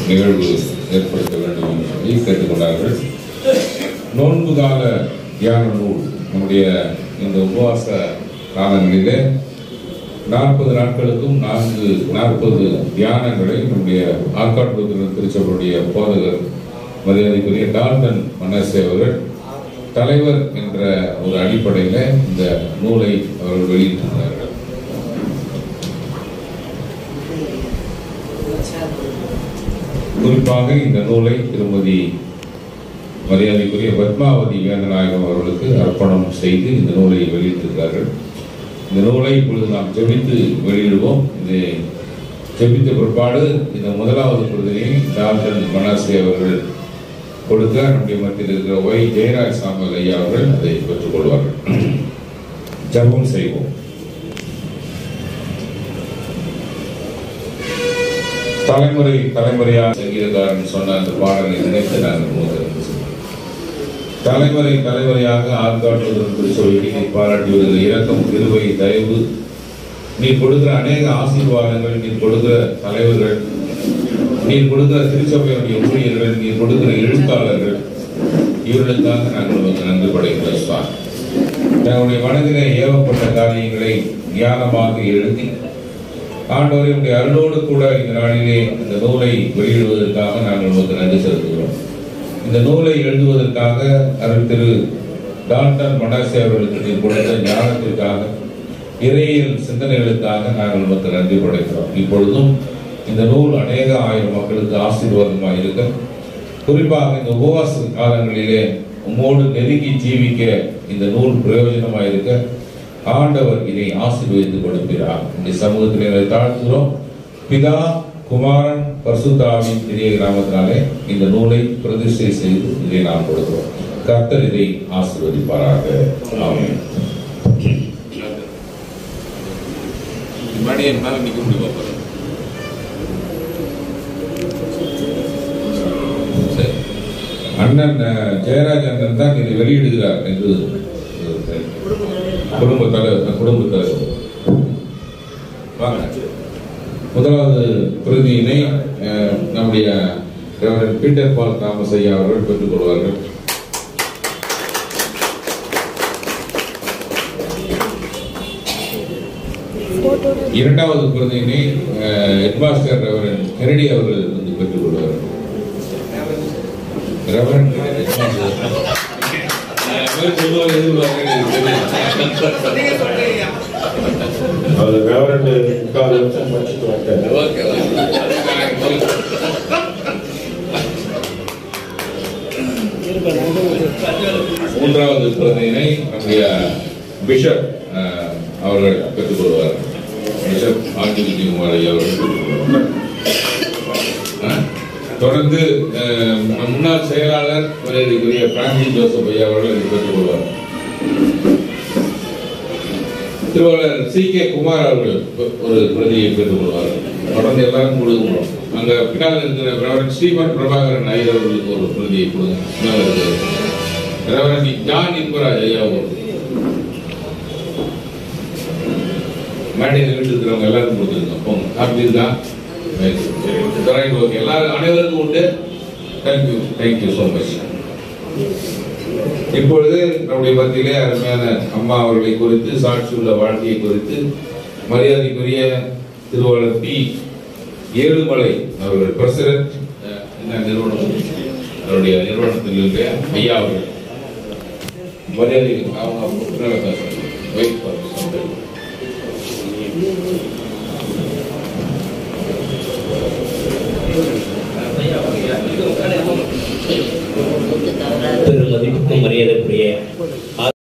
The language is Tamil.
நிகழ்வு ஏற்படுத்த வேண்டும் என்று சொல்லி கேட்டுக்கொண்டார்கள். நோன்பு கால தியான நூல் நம்முடைய இந்த உபவாச காலங்களிலே 40 நாட்களுக்கும் 40 தியானங்களை நம்முடைய ஆற்காடு திருச்சபையுடைய போதகர் மரியாதைக்குரிய டால்டன் மனசே அவர்கள் தலைவர் என்ற ஒரு அடிப்படையில் இந்த நூலை அவர்கள் வெளியிட்டிருந்தார்கள். குறிப்பாக இந்த நூலை திருமதி மரியாதைக்குரிய பத்மாவதி வேந்தநாயகம் அவர்களுக்கு அர்ப்பணம் செய்து இந்த நூலை வெளியிட்டிருக்கிறார்கள். இந்த நூலை இப்பொழுது நாம் ஜெபித்து வெளியிடுவோம். இதை ஜெபித்த பிற்பாடு இந்த முதலாவது பிரதியை டால்டன் மனசே அவர்கள் கொடுக்க நம்முடைய மத்தியில் இருக்கிற ஒய் ஜெயராஜ் சாம்பல் ஐயா அவர்கள் அதை பெற்றுக் கொள்வார்கள். ஜெபம் செய்வோம். தலைமுறை தலைமுறையாக சங்கீதக்காரன் சொன்ன அந்த பாடலை நினைத்து நாங்கள் தலைமுறை தலைமுறையாக ஆற்காட்டுவதற்கு சொல்லி நீ பாராட்டி வருகிற இரக்கம், கிருபை, தயவு, நீ கொடுக்கிற அநேக ஆசீர்வாதங்கள், நீ கொடுக்கிற தலைவர்கள், நீ கொடுக்கிற திருச்சபையுடைய ஊழியர்கள், நீ கொடுக்கிற எழுத்தாளர்கள், இவர்களுக்காக நாங்கள் நன்றி படைக்கிறோம். தன்னுடைய மனதிலே ஏவப்பட்ட காரியங்களை ஞானமாக எழுதி ஆண்டவருடைய அருளோடு கூட இந்த நாளிலே இந்த நூலை வெளியிடுவதற்காக நாங்கள் உங்களுக்கு நன்றி செலுத்துகிறோம். இந்த நூலை எழுதுவதற்காக அருள் திரு டால்டன் மனசே அவர்களுக்கு கொடுத்த ஞானத்திற்காக, இறையியல் சிந்தனைகளுக்காக நாங்கள் உங்களுக்கு நன்றி படைக்கிறோம். இப்பொழுதும் இந்த நூல் அநேக ஆயிரம் மக்களுக்கு ஆசீர்வாதமாக இருக்க, குறிப்பாக இந்த உபவாச காலங்களிலே உம்மோடு நெருங்கி ஜீவிக்க இந்த நூல் பிரயோஜனமாக இருக்க ஆண்டவர் இதை ஆசீர்வதித்து கொடுக்கிறார். இந்த சமூகத்தில் தாழ்த்துகிறோம். பிதா, குமாரன், பரிசுத்த ஆவியின் திரிய நாமத்தினாலே இந்த நூலை பிரதிஷ்டை செய்து இதை நாம் கொடுக்கிறோம். கர்த்தர் இதை ஆசீர்வதிப்பாராக. ஆமென். அண்ணன் ஜெயராஜ் அண்ணன் தான் இதை வெளியிடுகிறார் என்று குடும்ப தலைவர் முதலாவது பிரதியினை நம்முடைய பீட்டர் பால் தாமஸ் ஐயா அவர்கள் பெற்றுக் கொள்வார்கள். இரண்டாவது பிரதியினை ஹெட்மாஸ்டர் ரெவரண்ட் கெனடி அவர்கள் வந்து பெற்றுக் கொள்வார்கள். ரெவரண்ட் மூன்றாவது பிரதியினை நம்முடைய பிஷப் அவர்கள் பெற்றுக் கொள்வார். பிஷப் ஆண்டிகுமார் ஐயா அவர்கள் பெற்றுக் கொள்வார். தொடர்ந்து முன்னாள் செயலாளர் மரியாதைக்குரிய பிரான்சிஸ் ஜோசப் ஐயா அவர்கள் இதை பெற்றுக் கொள்வார். திருவாளர் சி.கே. குமார் அவர்கள் ஒரு பிரதியை பெற்றுக் கொள்வார்கள். தொடர்ந்து எல்லாரும் கொடுக்கணும். அங்க பின்னால் இருக்கிற ரெவரண்ட் ஸ்டீபன் பிரபாகரன் ஐயர் அவர்களுக்கு ஒரு பிரதியை கொடுங்க. ரெவரண்ட் ஜான் இன்பராஜ் ஐயா மேடையில் வீட்டு இருக்கிறவங்க எல்லாரும் கொடுத்துருக்கோம். போங்க, அப்படி இருக்கா? எல்லாரும் அனைவருக்கும் உண்டு. Thank you so much. இப்பொழுது நம்முடைய மத்தியிலே அருமையான அம்மா அவர்களை குறித்து, சாட்சியுள்ள வாழ்க்கையை குறித்து மரியாதைக்குரிய திருவாளர் பி. ஏழுமலை அவர்கள் பிரசிடென்ட் நிறுவனம், அவருடைய நிறுவனத்தில் இருக்கிற ஐயா அவர்கள் மரியாதை அவங்க பெருமதிப்புக்கும் மரியாதைக்குரிய